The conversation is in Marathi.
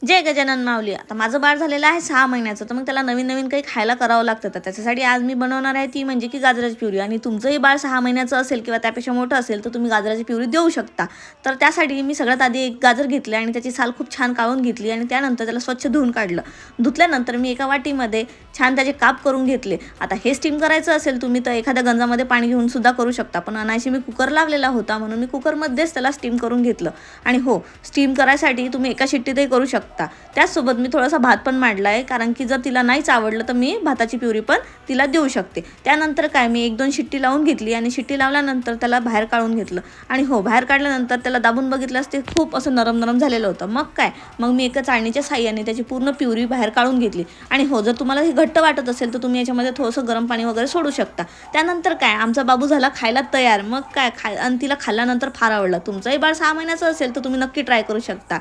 जय गजानन माऊली. आता माझं बाळ झालेलं आहे 6 महिन्याचं, तर मग त्याला नवीन नवीन काही खायला करावं लागतं. तर त्याच्यासाठी आज मी बनवणार आहे ती म्हणजे की गाजराची प्युरी. आणि तुमचंही बाळ 6 महिन्याचं असेल किंवा त्यापेक्षा मोठं असेल तर तुम्ही गाजराची प्युरी देऊ शकता. तर त्यासाठी मी सगळ्यात आधी एक गाजर घेतले आणि त्याची साल खूप छान काढून घेतली आणि त्यानंतर त्याला स्वच्छ धुवून काढलं. धुतल्यानंतर मी एका वाटीमध्ये छान त्याचे काप करून घेतले. आता हे स्टीम करायचं असेल तुम्ही तर एखाद्या गंजामध्ये पाणी घेऊन सुद्धा करू शकता, पण अनायशी मी कुकर लावलेला होता म्हणून मी कुकरमध्येच त्याला स्टीम करून घेतलं. आणि हो, स्टीम करायसाठी तुम्ही एका शिट्टीतही करू शकता. त्याचसोबत मी थोडासा भात पण मांडला आहे, कारण की जर तिला नाहीच आवडलं तर मी भाताची प्युरी पण तिला देऊ शकते. त्यानंतर काय मी 1-2 शिट्टी लावून घेतली आणि शिट्टी लावल्यानंतर त्याला बाहेर काढून घेतलं. आणि हो, बाहेर काढल्यानंतर त्याला दाबून बघितल्यास ते खूप असं नरम नरम झालेलं होतं. मग मी एका चाळणीच्या साहाय्याने त्याची पूर्ण प्युरी बाहेर काढून घेतली. आणि हो, जर तुम्हाला हे घट्ट वाटत असेल तर तुम्ही याच्यामध्ये थोडंसं गरम पाणी वगैरे सोडू शकता. त्यानंतर काय आमचा बाबू झाला खायला तयार. आणि तिला खाल्ल्यानंतर फार आवडलं. तुमचंही बाळ 6 महिन्याचं असेल तर तुम्ही नक्की ट्राय करू शकता.